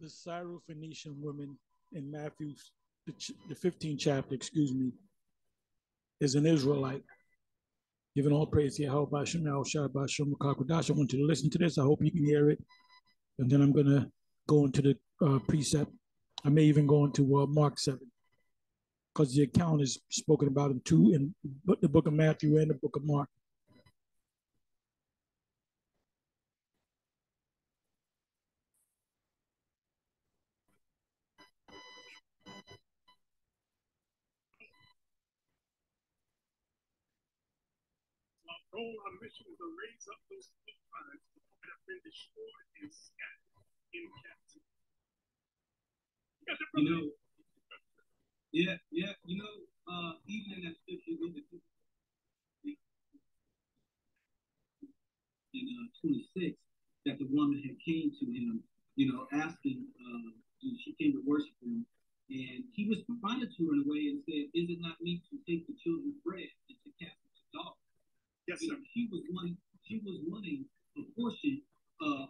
the Syrophoenician woman in Matthew, the 15th chapter, excuse me, is an Israelite. Giving all praise to Yahweh Shemel Shabbat Shem Kakodash. I want you to listen to this. I hope you can hear it. And then I'm going to go into the precept. I may even go into Mark 7, because the account is spoken about in two, in the book of Matthew and the book of Mark. Our mission is to raise up those tribes that have been destroyed and scattered in captivity. Even in that scripture with the in 26, that the woman had came to him, asking, she came to worship him, and he responded to her in a way and said, "Is it not meet to take the children's bread and to cast it to dogs?" Yes, sir. She was wanting a portion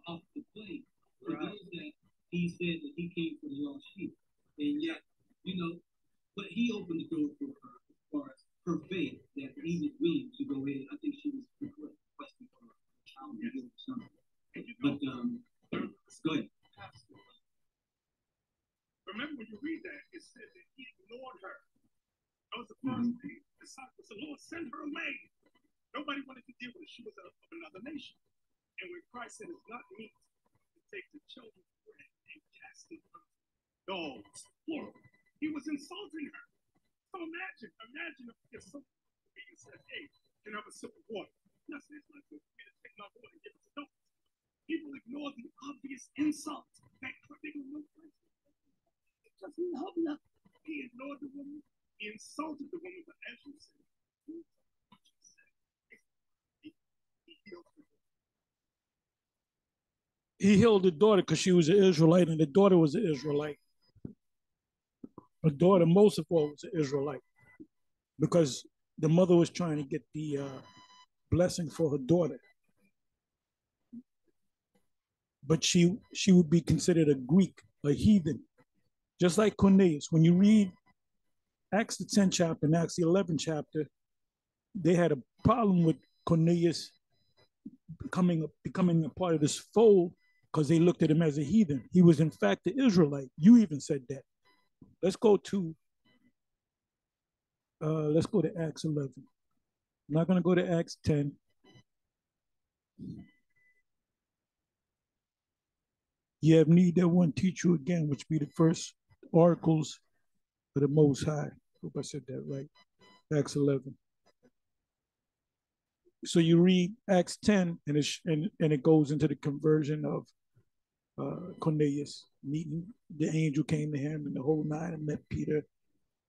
off the plate for those that he said that he came for the lost sheep. And yet, but he opened the door for her as far as her faith, that he was willing to go in. I think she was requesting for her child to do something. But go ahead. Remember when you read that, it said that he ignored her. That was the first thing. The disciples said, "Lord, send her away." Nobody wanted to deal with it. She was of another nation. And when Christ said it's not meet to take the children's bread and cast it to dogs, plural, he was insulting her. So imagine if someone said, "Hey, can I have a sip of water?" Yes, it's not good for me to take my water and give it to dogs. People ignore the obvious insult. They don't know Christ. It doesn't help nothing. He ignored the woman. He insulted the woman, but as you said, he healed the daughter because she was an Israelite, and the daughter was an Israelite. The daughter, most of all, was an Israelite, because the mother was trying to get the blessing for her daughter. But she would be considered a Greek, a heathen, just like Cornelius. When you read Acts the 10th chapter and Acts the 11th chapter, they had a problem with Cornelius becoming a part of this fold because they looked at him as a heathen. He was in fact an Israelite. You even said that. Let's go to Acts 11. I'm not going to go to Acts 10. You have need that one teach you again, which be the first oracles of the Most High. Hope I said that right. Acts 11. So you read Acts 10, and it goes into the conversion of Cornelius meeting. The angel came to him, and the whole nine, and met Peter,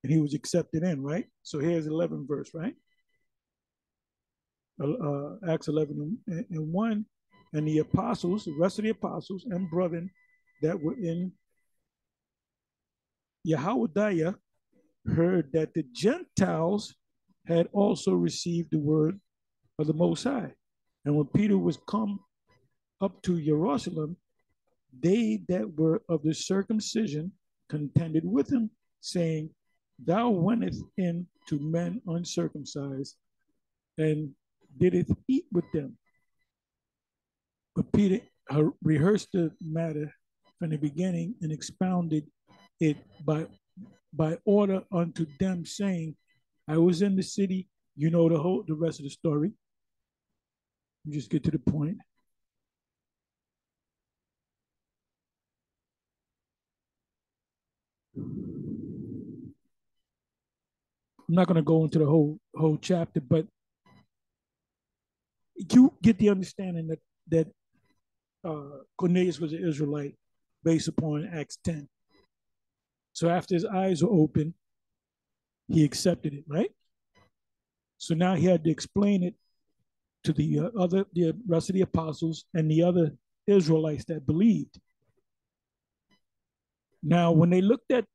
and he was accepted in, right? So here's 11 verse, right? Acts 11 and 1. And the apostles, the rest of the apostles and brethren that were in Yahweh heard that the Gentiles had also received the word of the Most High. And when Peter was come up to Jerusalem, they that were of the circumcision contended with him, saying, "Thou wentest in to men uncircumcised, and didst eat with them." But Peter rehearsed the matter from the beginning and expounded it by order unto them, saying, "I was in the city." You know the rest of the story. You just get to the point. I'm not going to go into the whole chapter, but you get the understanding that Cornelius was an Israelite based upon Acts 10. So after his eyes were open, he accepted it, right? So now he had to explain it to the rest of the apostles and the other Israelites that believed. Now, when they looked at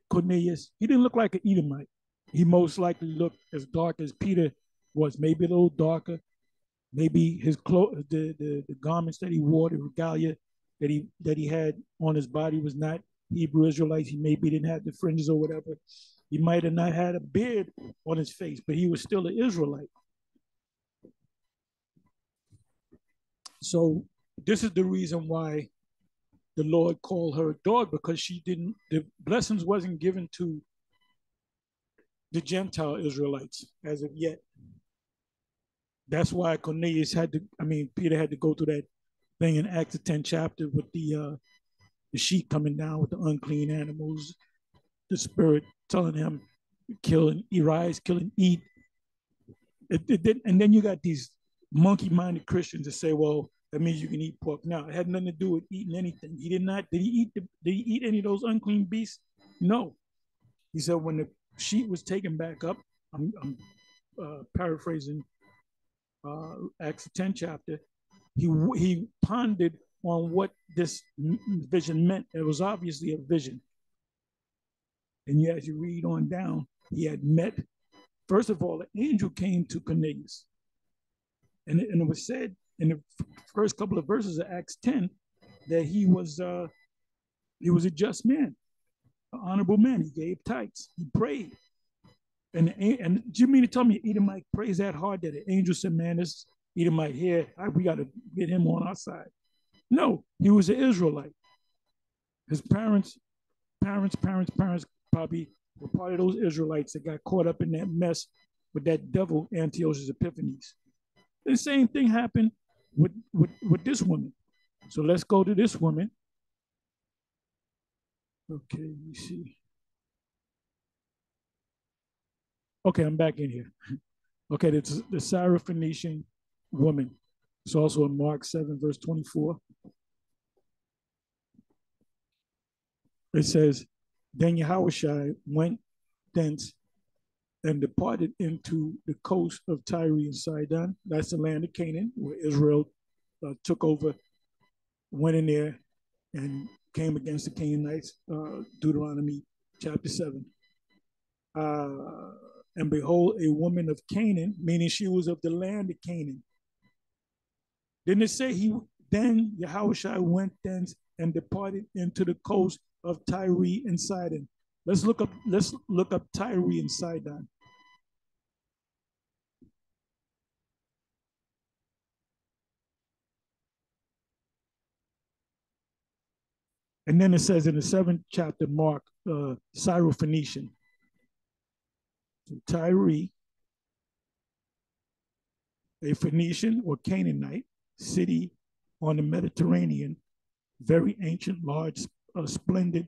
Cornelius, he didn't look like an Edomite. He most likely looked as dark as Peter was, maybe a little darker. Maybe his clothes, the garments that he wore, the regalia, that he had on his body was not Hebrew Israelites. He maybe didn't have the fringes or whatever. He might have not had a beard on his face, but he was still an Israelite. So this is the reason why the Lord called her a dog, because the blessings wasn't given to the Gentile Israelites as of yet. That's why Peter had to go through that thing in Acts the 10th chapter with the sheep coming down with the unclean animals, the spirit telling him, kill and rise, kill and eat. And then you got these monkey-minded Christians that say, well, that means you can eat pork. Now, it had nothing to do with eating anything. He did not. Did he eat any of those unclean beasts? No. He said when the sheep was taken back up, I'm paraphrasing Acts 10 chapter, he pondered on what this vision meant. It was obviously a vision. And as you read on down, he had met, first of all, an angel came to Cornelius. And it was said in the first couple of verses of Acts 10 that he was a just man, an honorable man. He gave tithes. He prayed. And do you mean to tell me Edomite prays that hard that the angel said, man, this Edomite here, we got to get him on our side? No, he was an Israelite. His parents probably were part of those Israelites that got caught up in that mess with that devil, Antiochus Epiphanes. The same thing happened with this woman. So let's go to this woman. Okay, let me see. Okay, I'm back in here. Okay, the Syrophoenician woman. It's also in Mark 7, verse 24. It says, then Yahushua went thence and departed into the coast of Tyre and Sidon. That's the land of Canaan, where Israel took over, went in there and came against the Canaanites, Deuteronomy chapter 7. And behold, a woman of Canaan, meaning she was of the land of Canaan. Didn't it say then Yahushua went thence and departed into the coast of Tyre and Sidon? Let's look up Tyre and Sidon. And then it says in the 7th chapter, Mark, Syrophoenician. So Tyre, a Phoenician or Canaanite city on the Mediterranean, very ancient, large, splendid,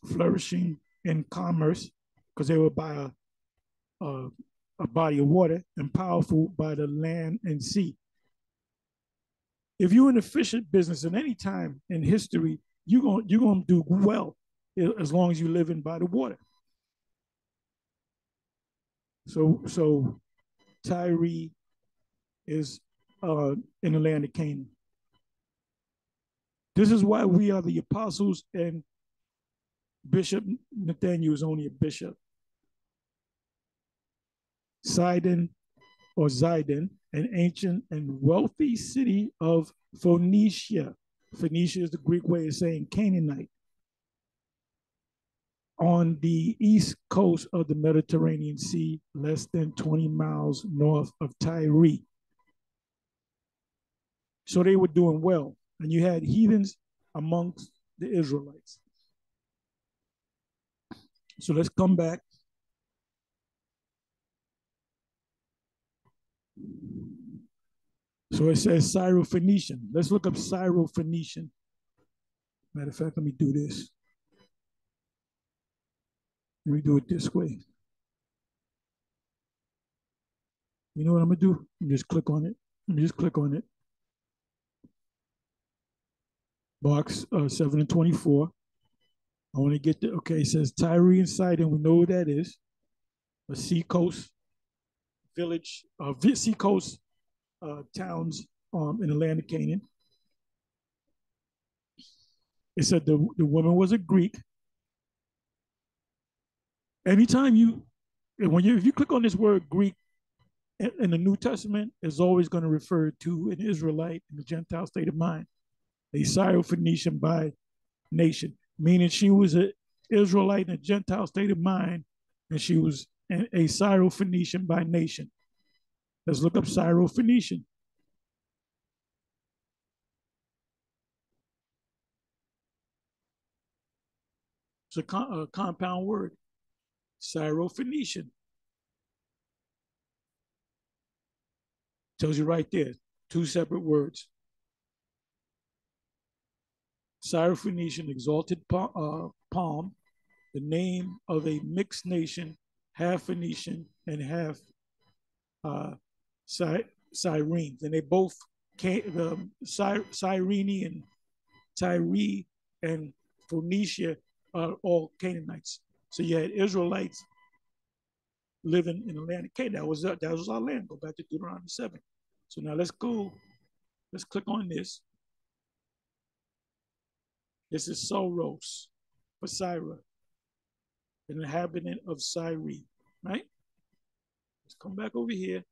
flourishing in commerce because they were by a body of water, and powerful by the land and sea. If you're in the fishing business at any time in history, you're gonna do well as long as you're living by the water. So Tyre is in the land of Canaan. This is why we are the apostles, and Bishop Nathaniel is only a bishop. Sidon or Zidon, an ancient and wealthy city of Phoenicia. Phoenicia is the Greek way of saying Canaanite. On the east coast of the Mediterranean Sea, less than 20 miles north of Tyre. So they were doing well. And you had heathens amongst the Israelites. So let's come back. So it says Syrophoenician. Let's look up Syrophoenician. Matter of fact, let me do this. Let me do it this way. You know what I'm gonna do? Just click on it. Let me just click on it. Box 7 and 24. I want to get the, okay, it says Tyre and Sidon. We know what that is. A seacoast village, seacoast towns in the land of Canaan. It said the woman was a Greek. Anytime if you click on this word Greek in the New Testament, it's always going to refer to an Israelite in the Gentile state of mind. a Syrophoenician by nation, meaning she was an Israelite in a Gentile state of mind, and she was a Syrophoenician by nation. Let's look up Syrophoenician. It's a compound word, Syrophoenician. Tells you right there, two separate words. Syrophoenician, exalted palm, the name of a mixed nation, half Phoenician and half Cyrenes. And they both came, Cyrene and Tyre and Phoenicia are all Canaanites. So you had Israelites living in the land of Canaan. That was our land. Go back to Deuteronomy 7. So now let's click on this. This is Soros for Syra, an inhabitant of Syre, right? Let's come back over here.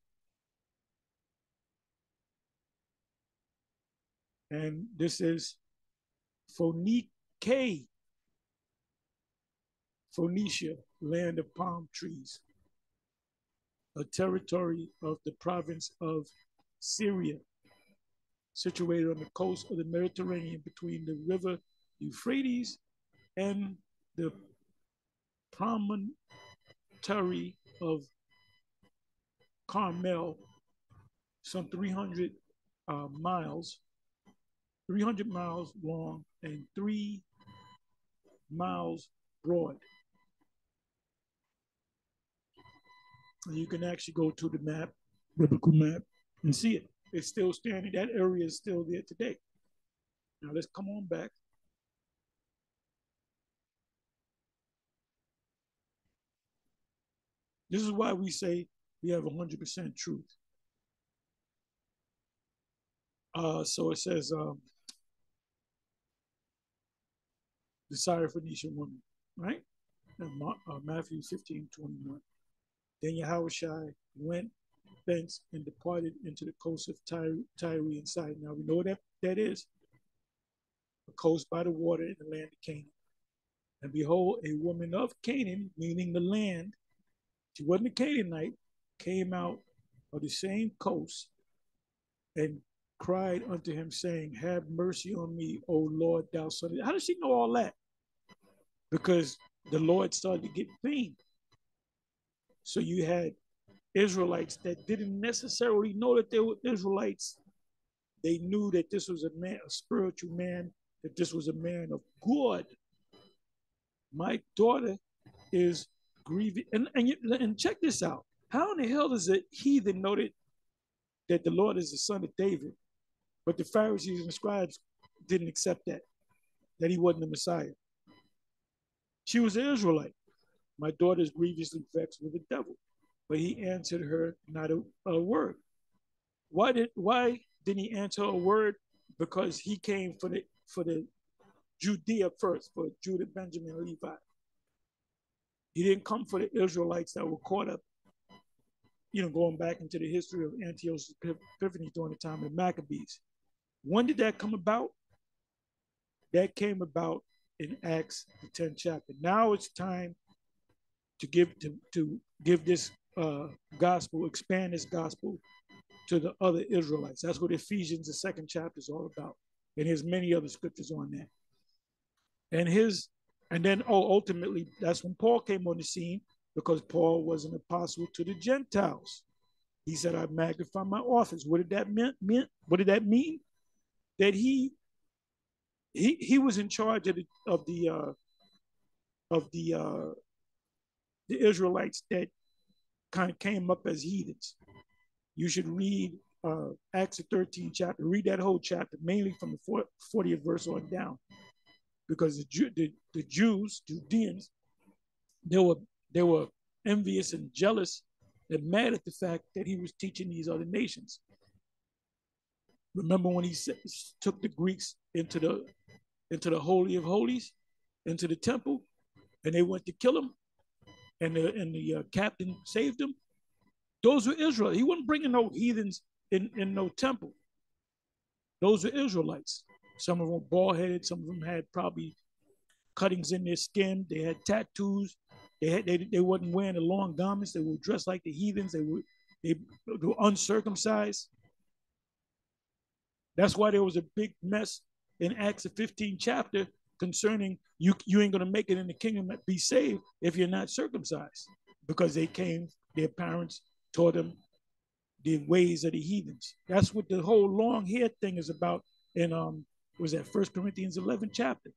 And this is Phoenicia, land of palm trees, a territory of the province of Syria, situated on the coast of the Mediterranean between the river Euphrates and the promontory of Carmel, some 300 miles long and 3 miles broad. And you can actually go to the map, biblical map, and see it. It's still standing. That area is still there today. Now let's come on back. This is why we say we have 100% truth. So it says, the Syrophoenician woman, right? Matthew 15:21. Then Yahushua went thence and departed into the coast of Tyre and Sidon. Now we know what that is. A coast by the water in the land of Canaan. And behold, a woman of Canaan, meaning the land, she wasn't a Canaanite, came out of the same coast and cried unto him, saying, have mercy on me, O Lord, thou son of... How does she know all that? Because the Lord started to get fame. So you had Israelites that didn't necessarily know that they were Israelites. They knew that this was a man, a spiritual man, that this was a man of God. My daughter is grieving. And check this out. How in the hell does a heathen know that the Lord is the son of David, but the Pharisees and the scribes didn't accept that he wasn't the Messiah? She was an Israelite. My daughter is grievously vexed with the devil. But he answered her not a word. Why didn't he answer a word? Because he came for the Judea first, for Judah, Benjamin, and Levi. He didn't come for the Israelites that were caught up, going back into the history of Antiochus Epiphanes during the time of the Maccabees. When did that come about? That came about in Acts, the 10th chapter. Now it's time to give this gospel, expand this gospel to the other Israelites. That's what Ephesians, the 2nd chapter, is all about. And there's many other scriptures on that. And then ultimately, that's when Paul came on the scene, because Paul was an apostle to the Gentiles. He said, I magnify my office. What did that mean? What did that mean? That he was in charge of the Israelites that kind of came up as heathens. You should read Acts the 13th chapter. Read that whole chapter, mainly from the 40th verse on down, because the Judeans, they were envious and jealous and mad at the fact that he was teaching these other nations. Remember when he took the Greeks into the Holy of Holies, into the temple, and they went to kill him, and the captain saved him? Those were Israel. He wasn't bringing no heathens in no temple. Those were Israelites. Some of them were bald-headed. Some of them had probably cuttings in their skin. They had tattoos. They wasn't wearing the long garments. They were dressed like the heathens. They were uncircumcised. That's why there was a big mess in Acts the 15th chapter concerning you ain't gonna make it in the kingdom and be saved if you're not circumcised, because their parents taught them the ways of the heathens. That's what the whole long hair thing is about in was that 1 Corinthians 11 chapter.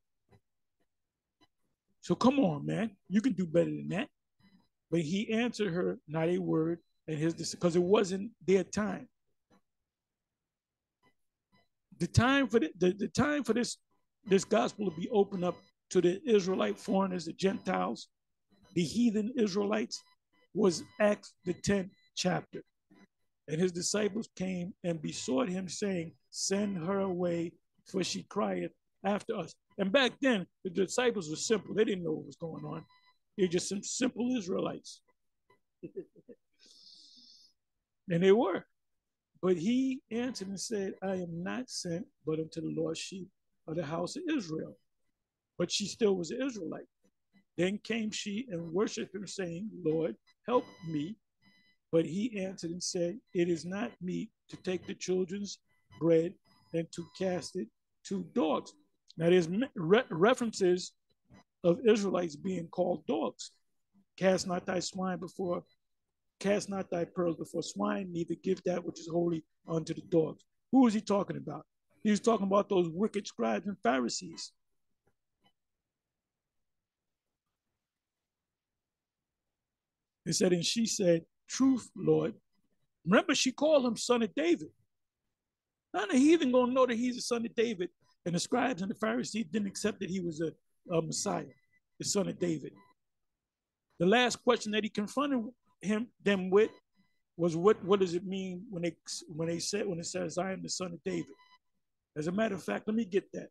So come on, man, you can do better than that. But he answered her not a word, and because it wasn't their time. The time for the time for this gospel to be opened up to the Israelite foreigners, the Gentiles, the heathen Israelites, was Acts the 10th chapter. And his disciples came and besought him, saying, "Send her away, for she crieth after us." And back then, the disciples were simple. They didn't know what was going on. They're just some simple Israelites. And they were. But he answered and said, "I am not sent but unto the lost sheep of the house of Israel." But she still was an Israelite. Then came she and worshipped him, saying, "Lord, help me." But he answered and said, "It is not meet to take the children's bread and to cast it to dogs." Now there's references of Israelites being called dogs. Cast not thy pearls before swine, neither give that which is holy unto the dogs. Who is he talking about? He's talking about those wicked scribes and Pharisees. He said, and she said, "Truth, Lord." Remember, she called him son of David. None of the heathen gonna know that he's the son of David. And the scribes and the Pharisees didn't accept that he was a Messiah, the son of David. The last question that he confronted them with was, what does it mean when it says, "I am the son of David"? As a matter of fact, let me get that.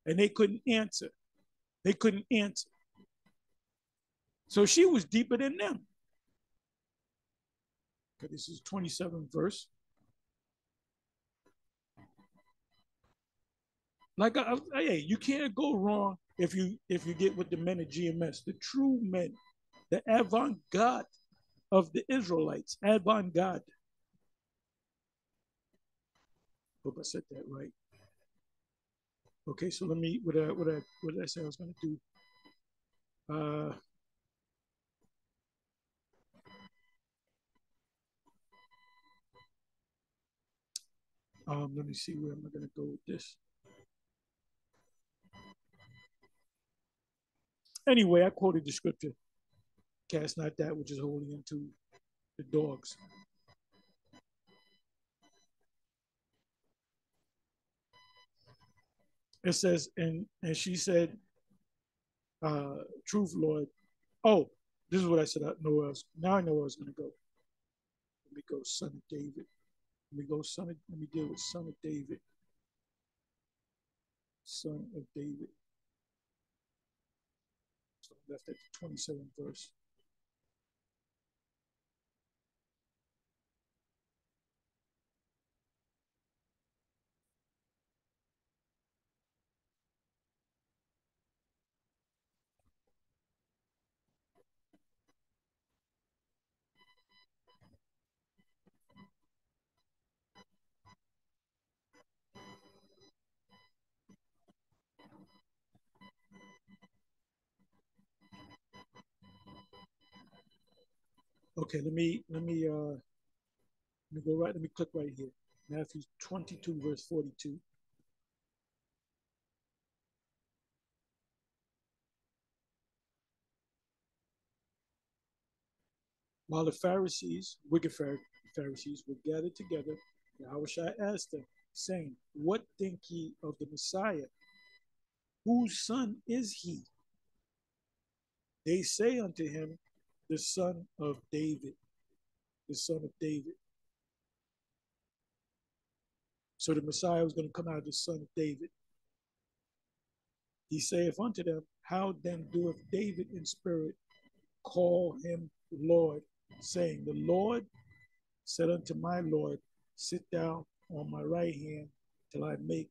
And they couldn't answer. They couldn't answer. So she was deeper than them. Okay, this is 27th verse. Like, hey, you can't go wrong if you get with the men of GMS, the true men, the avant-garde of the Israelites, avant-garde. Hope I said that right. Okay, so let me, what did I say I was going to do? Let me see, where am I going to go with this? Anyway, I quoted the scripture, "Cast not that which is holy into the dogs." It says, and she said, "Truth, Lord." Oh, this is what I said. I know where I was. Now I know where I was going to go. Let me go, son of David. Let me deal with son of David. Son of David. So I left at the 27th verse. Okay, let me go right. Let me click right here. Matthew 22, verse 42. While the Pharisees, wicked Pharisees, were gathered together, Yahushua asked them, saying, "What think ye of the Messiah? Whose son is he?" They say unto him, "The son of David." The son of David. So the Messiah was going to come out of the son of David. He saith unto them, "How then doeth David in spirit call him Lord, saying, The Lord said unto my Lord, Sit thou on my right hand till I make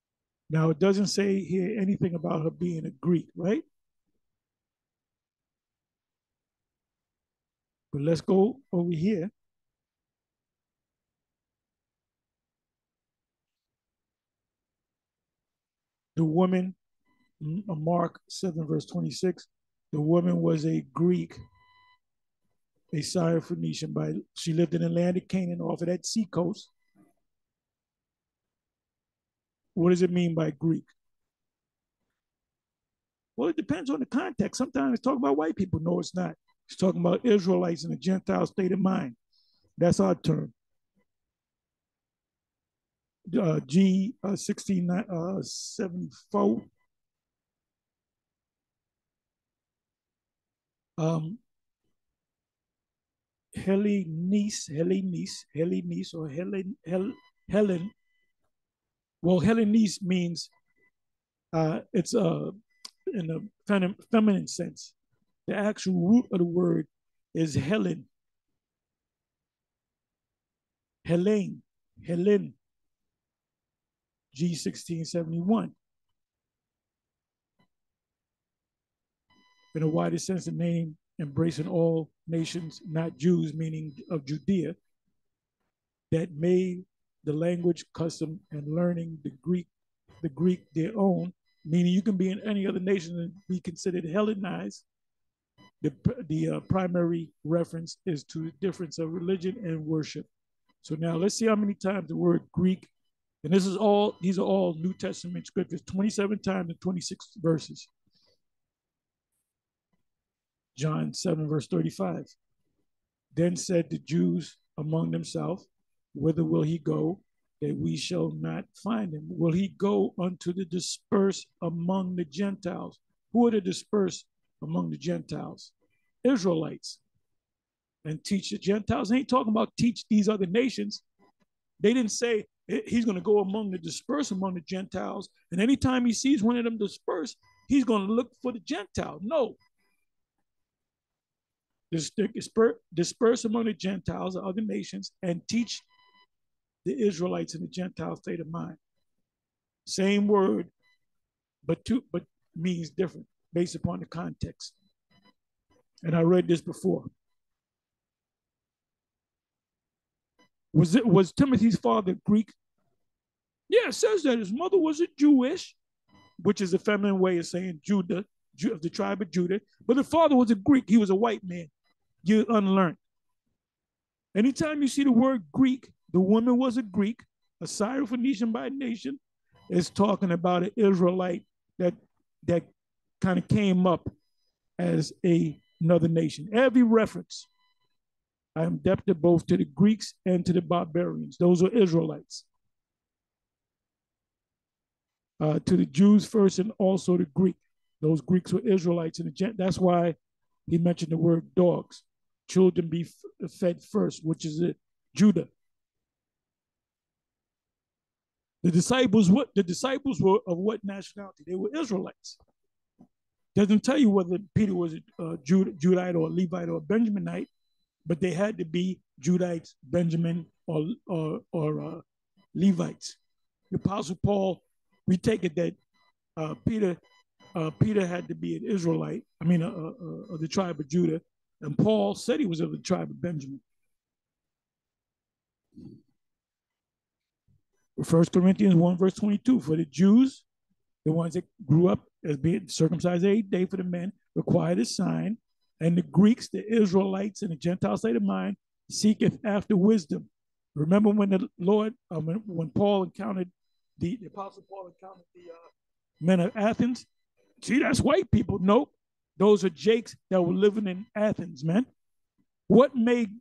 Now, it doesn't say here anything about her being a Greek, right? But let's go over here. The woman, Mark 7, verse 26, the woman was a Greek, a Syrophoenician. She lived in the land of Canaan off of that sea coast. What does it mean by Greek? Well, it depends on the context. Sometimes it's talking about white people. No, it's not. It's talking about Israelites in a Gentile state of mind. That's our term. G 1674. Hellenese, or Helen. Well, Hellenese means it's in a feminine sense. The actual root of the word is Helen. Helen. G 1671. In a wider sense, the name embracing all nations, not Jews, meaning of Judea, that made the language, custom, and learning the Greek their own, meaning you can be in any other nation and be considered Hellenized. The primary reference is to the difference of religion and worship. So now let's see how many times the word Greek, and these are all New Testament scriptures, 27 times in 26 verses. John 7, verse 35. Then said the Jews among themselves, whither will he go, that we shall not find him? Will he go unto the dispersed among the Gentiles? Who are the dispersed among the Gentiles? Israelites. And teach the Gentiles. They ain't talking about teach these other nations. They didn't say he's going to go among the dispersed among the Gentiles. And anytime he sees one of them dispersed, he's going to look for the Gentile. No. Disperse among the Gentiles or other nations and teach the Israelites in the Gentile state of mind. Same word, but means different based upon the context. And I read this before. Was Timothy's father Greek? Yeah, it says that his mother was a Jewish, which is a feminine way of saying Judah, of the tribe of Judah. But the father was a Greek. He was a white man. You're unlearned. Anytime you see the word Greek, the woman was a Greek, a Syrophoenician by nation, is talking about an Israelite that kind of came up as another nation. Every reference, I am indebted both to the Greeks and to the barbarians. Those are Israelites. To the Jews first and also the Greek. Those Greeks were Israelites. That's why he mentioned the word dogs. Children be fed first, which is Judah. The disciples were of what nationality? They were Israelites. Doesn't tell you whether Peter was a Judite or a Levite or a Benjaminite, but they had to be Judites, Benjamin, or Levites. The Apostle Paul, we take it that Peter had to be an Israelite. I mean, of the tribe of Judah, and Paul said he was of the tribe of Benjamin. 1 Corinthians 1, verse 22, for the Jews, the ones that grew up as being circumcised 8th day for the men, required a sign, and the Greeks, the Israelites, and the Gentile state of mind, seeketh after wisdom. Remember when the Lord, when Paul encountered, the Apostle Paul encountered the men of Athens? See, that's white people. Nope. Those are Jakes that were living in Athens, man. What made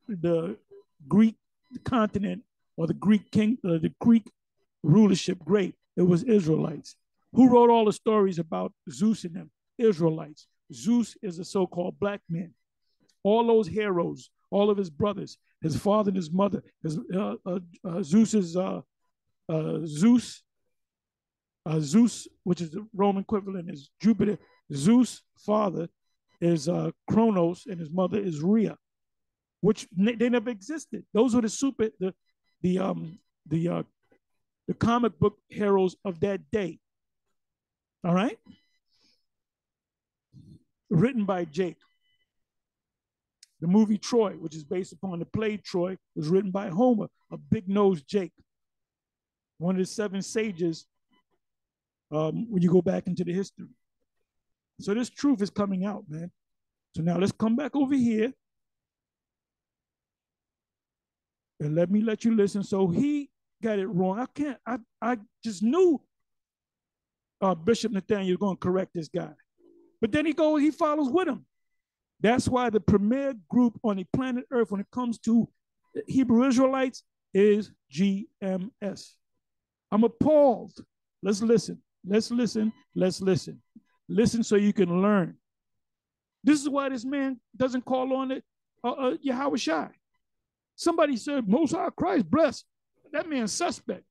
the Greek continent or the Greek rulership great? It was Israelites. Who wrote all the stories about Zeus and them? Israelites. Zeus is a so-called black man. All those heroes, all of his brothers, his father and his mother, Zeus's Zeus, which is the Roman equivalent, is Jupiter. Zeus' father is Kronos, and his mother is Rhea, which they never existed. Those were the the comic book heroes of that day. All right? Written by Jake. The movie Troy, which is based upon the play Troy, was written by Homer, a big-nosed Jake, one of the 7 sages when you go back into the history. So this truth is coming out, man. So now let's come back over here and let you listen. So he got it wrong. I just knew Bishop Nathaniel was going to correct this guy. But then he follows with him. That's why the premier group on the planet Earth when it comes to Hebrew Israelites is GMS. I'm appalled. Let's listen. Let's listen. Let's listen. Listen so you can learn. This is why this man doesn't call on it Yahweh Shai. Somebody said, Most High Christ bless. That man's suspect.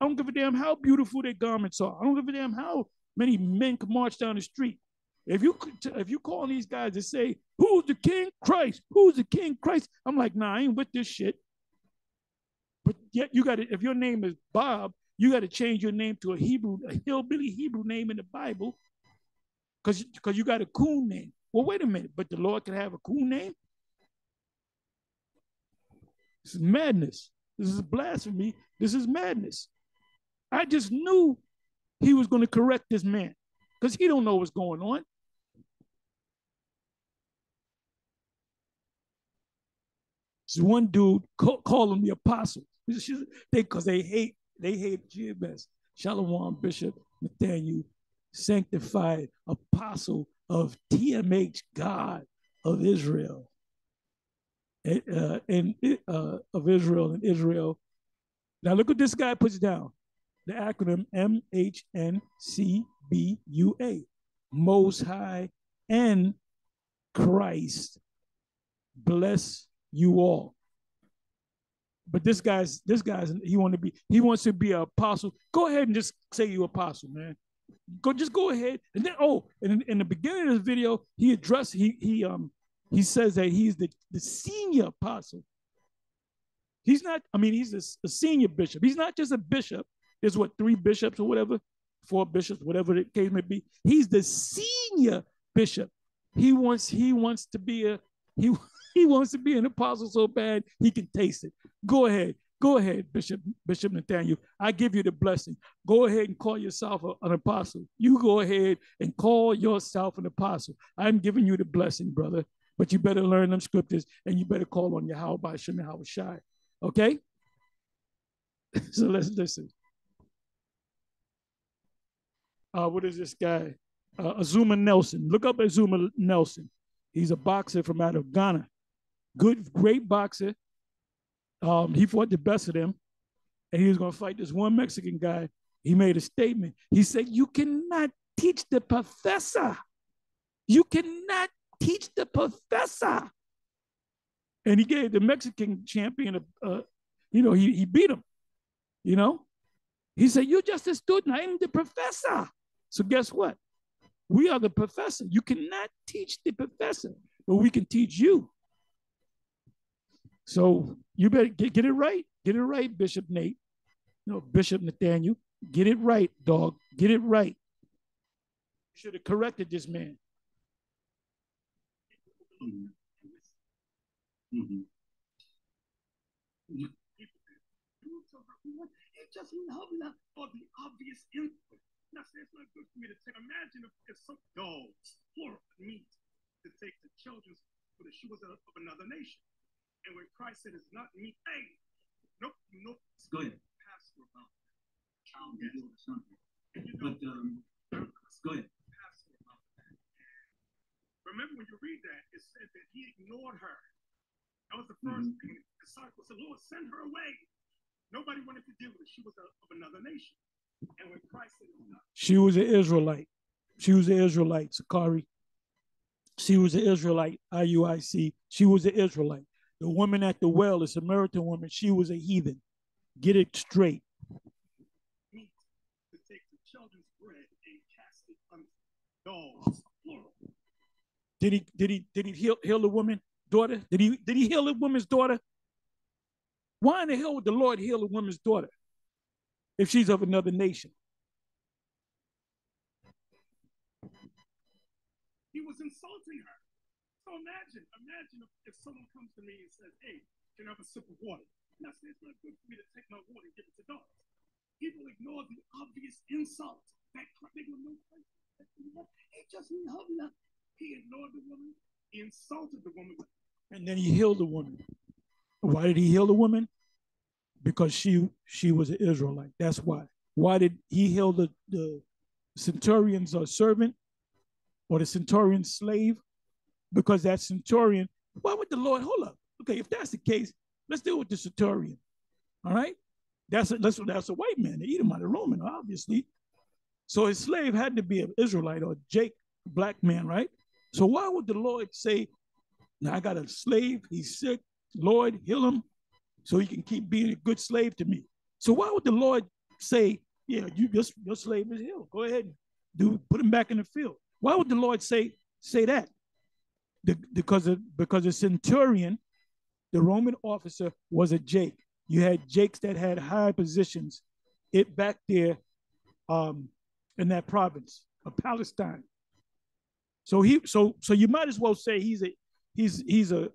I don't give a damn how beautiful their garments are. I don't give a damn how many men can march down the street. If you call these guys and say, who's the King? Christ. Who's the King? Christ. I'm like, nah, I ain't with this shit. But yet you got to, if your name is Bob, you got to change your name to a hillbilly Hebrew name in the Bible because you got a coon name. Well, wait a minute, but the Lord can have a coon name? This is madness. This is blasphemy. This is madness. I just knew he was going to correct this man because he don't know what's going on. This one dude call him the apostle because they hate GMS. Shalom, Bishop Nathaniel, sanctified apostle of TMH, God of Israel, of Israel and Israel. Now look what this guy puts down. The acronym MHNCBUA, Most High and Christ bless you all. But this guy's he wants to be an apostle. Go ahead and just say you apostle, man. Go ahead. And then in the beginning of this video, he says that he's the senior apostle. He's not, he's a senior bishop. He's not just a bishop. There's 3 bishops or whatever, 4 bishops, whatever the case may be. He's the senior bishop. He wants to be an apostle so bad he can taste it. Go ahead, Bishop Nathaniel. I give you the blessing. Go ahead and call yourself an apostle. You go ahead and call yourself an apostle. I'm giving you the blessing, brother. But you better learn them scriptures and you better call on Yahweh by Shem Yahweh Shai. Okay? So let's listen. What is this guy? Azuma Nelson. Look up Azuma Nelson. He's a boxer from out of Ghana. Great boxer. He fought the best of them, and he was going to fight this one Mexican guy. He made a statement. He said, "You cannot teach the professor. You cannot teach the professor." And he gave the Mexican champion he beat him. He said, "You're just a student. I'm the professor." So guess what? We are the professor. You cannot teach the professor, but we can teach you. So you better get it right. Get it right, Bishop Nate. No, Bishop Nathaniel. Get it right, dog. Get it right. You should have corrected this man. Mm-hmm. Mm-hmm. It's just love for the obvious input. Now, it's not good for me to take. Imagine if some dogs, plural, meat, to take the children for the shoes of another nation. And when Christ said it's not meat, hey, nope. Go ahead. Pastor about child something. But go ahead. Pastor about that. Remember when you read that, it said that he ignored her. That was the first thing. The disciples said, Lord, send her away. Nobody wanted to deal with it. She was of another nation. And when Christ said it's not. She was an Israelite. She was an Israelite, Sakari. She was an Israelite, IUIC. She was an Israelite. The woman at the well, the Samaritan woman, she was a heathen. Get it straight. Meat to take the children's bread and cast it unto dogs, plural. Did he heal the woman's daughter? Did he heal the woman's daughter? Why in the hell would the Lord heal a woman's daughter? if she's of another nation? He was insulting her. So imagine if someone comes to me and says, hey, can I have a sip of water? And I say, it's not good for me to take my water and give it to dogs. People ignore the obvious insult. They go, no, he just loved her. He ignored the woman. He insulted the woman. And then he healed the woman. Why did he heal the woman? Because she was an Israelite. That's why. Why did he heal the centurion's servant or the centurion's slave? Because that centurion, why would the Lord, hold up. Okay, if that's the case, let's deal with the centurion. All right? That's a white man, the Edomite, a Roman, obviously. So his slave had to be an Israelite or Jake, black man, right? So why would the Lord say, now I got a slave, he's sick, Lord, heal him so he can keep being a good slave to me? So why would the Lord say, yeah, your slave is healed. Go ahead and put him back in the field. Why would the Lord say that? Because the centurion, the Roman officer, was a Jake. You had Jakes that had high positions back there in that province of Palestine. So you might as well say he's of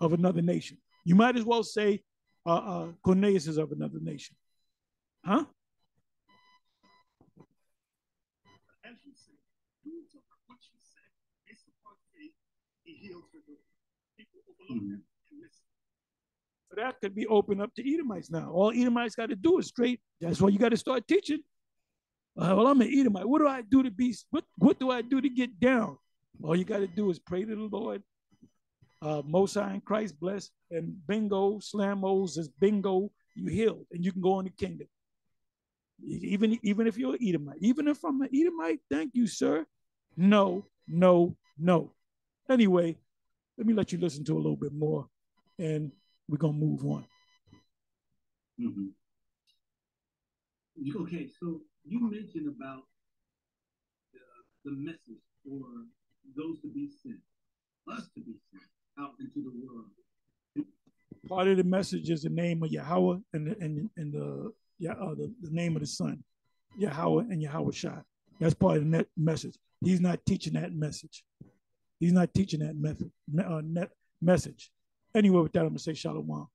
another nation. You might as well say Cornelius is of another nation, huh? As you say, you took what you said based upon faith. He healed her. People overlook him and listen. So that could be open up to Edomites now. All Edomites got to do is straight. That's why you got to start teaching. Well, I'm an Edomite. What do I do to be? What do I do to get down? All you got to do is pray to the Lord. Most High and Christ bless, and bingo, slamos is bingo. You healed, and you can go in the kingdom. Even if you're an Edomite, even if I'm an Edomite, thank you, sir. No. Anyway, let me let you listen to a little bit more, and we're gonna move on. Mm-hmm. Okay, so you mentioned about the message for those to be sent, us to be sent out into the world. Part of the message is the name of Yahweh and the name of the Son, Yahweh and Yahweh Shai. That's part of that message. He's not teaching that message. He's not teaching that message. Anyway, with that, I'm gonna say Shalom.